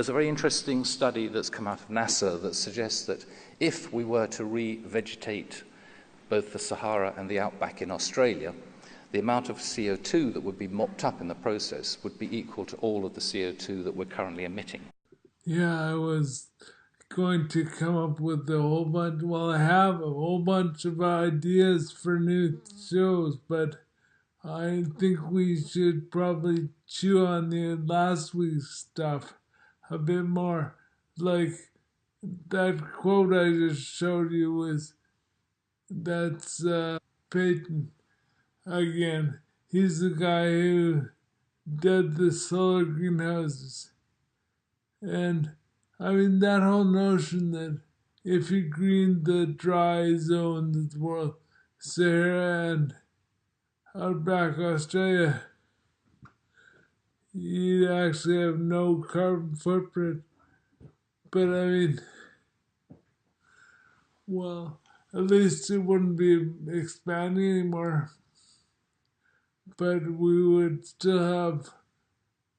There's a very interesting study that's come out of NASA that suggests that if we were to re-vegetate both the Sahara and the outback in Australia, the amount of CO2 that would be mopped up in the process would be equal to all of the CO2 that we're currently emitting. Yeah, I was going to come up with a whole bunch. Well, I have a whole bunch of ideas for new shows, but I think we should probably chew on the last week's stuff a bit more. Like that quote I just showed you that's Peyton again. He's the guy who did the solar greenhouses. And I mean, that whole notion that if you green the dry zones of the world, Sahara and outback Australia, you'd actually have no carbon footprint. But I mean, well, at least it wouldn't be expanding anymore. But we would still have,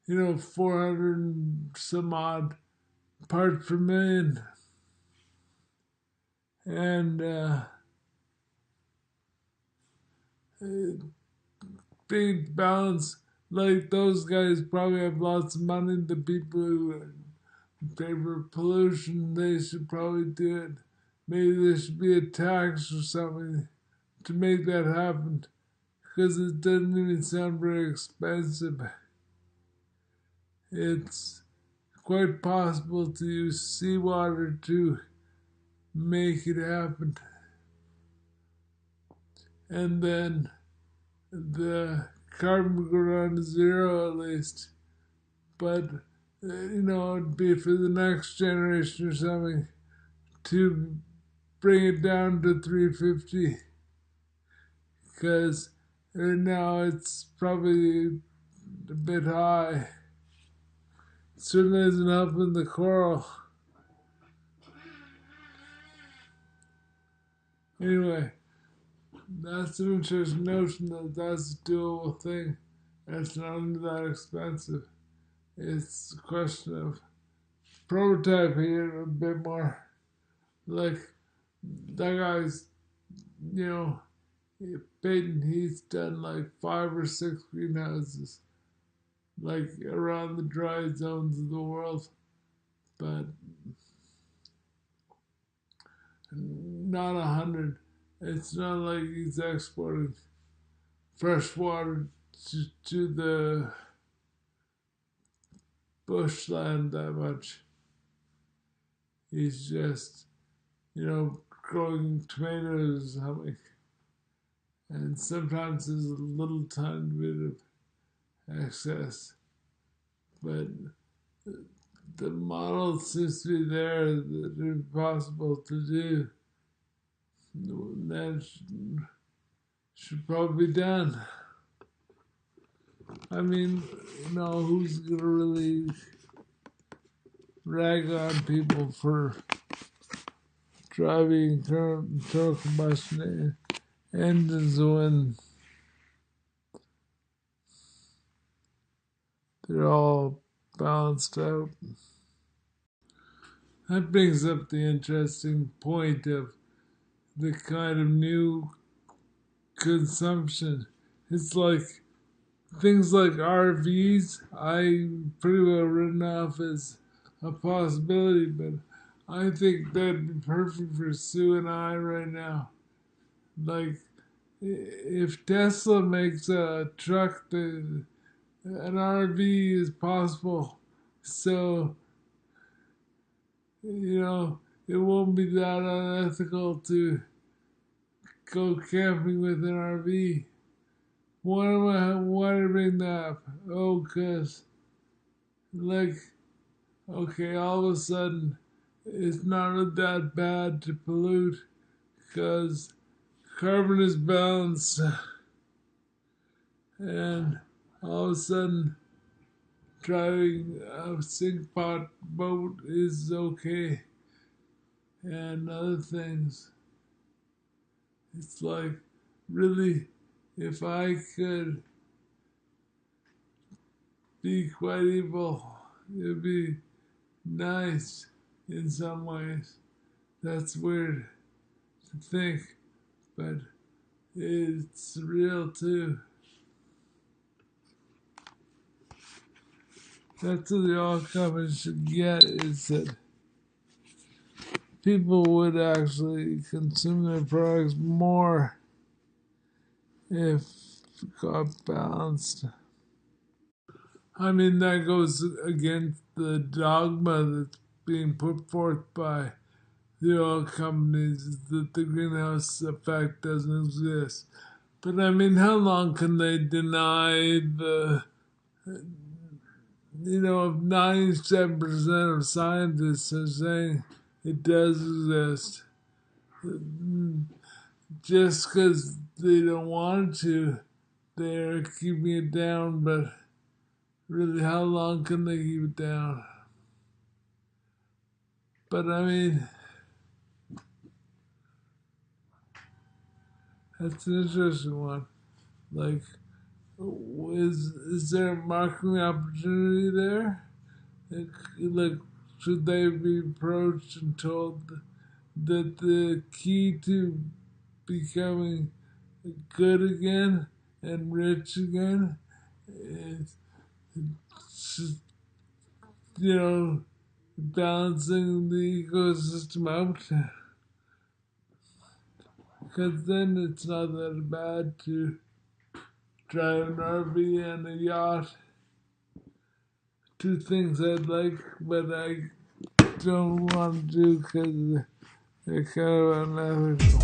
400 and some odd parts per million. And big balance. Like those guys probably have lots of money. The people who are in favor of pollution, they should probably do it. Maybe there should be a tax or something to make that happen. Because it doesn't even sound very expensive. It's quite possible to use seawater to make it happen. And then the carbon would go down to zero at least. But, it'd be for the next generation or something to bring it down to 350. Because right now it's probably a bit high. It certainly isn't helping the coral. Anyway, that's an interesting notion that's a doable thing. It's not that expensive. It's a question of prototyping it a bit more. Like, that guy's, Peyton, he's done like 5 or 6 greenhouses, like around the dry zones of the world, but not 100. It's not like he's exporting fresh water to the bushland that much. He's just, growing tomatoes or something. And sometimes there's a little tiny bit of excess. But the model seems to be there that it's possible to do. That should probably be done. I mean, who's going to really rag on people for driving internal combustion engines when they're all balanced out? That brings up the interesting point of the kind of new consumption. It's like things like RVs, I pretty well written off as a possibility, but I think that'd be perfect for Sue and I right now. Like, if Tesla makes a truck, an RV is possible. So, it won't be that unethical to go camping with an RV. Why do I bring that up? Oh, because, okay, all of a sudden, it's not that bad to pollute because carbon is balanced, and all of a sudden, driving a sink pot boat is okay, and other things. It's like, really, if I could be quite evil, it'd be nice in some ways. That's weird to think, but it's real too. That's what the all companies should get, is that people would actually consume their products more if got balanced. I mean, that goes against the dogma that's being put forth by the oil companies, is that the greenhouse effect doesn't exist. But I mean, how long can they deny the, if 97% of scientists are saying it does exist, just because they don't want to, they're keeping it down, but really, how long can they keep it down? But I mean, that's an interesting one. Like, is there a marketing opportunity there? Like, should they be approached and told that the key to becoming good again and rich again is, balancing the ecosystem out? Because then it's not that bad to drive an RV and a yacht. Two things I'd like, but I don't want to do because they're kind of unethical.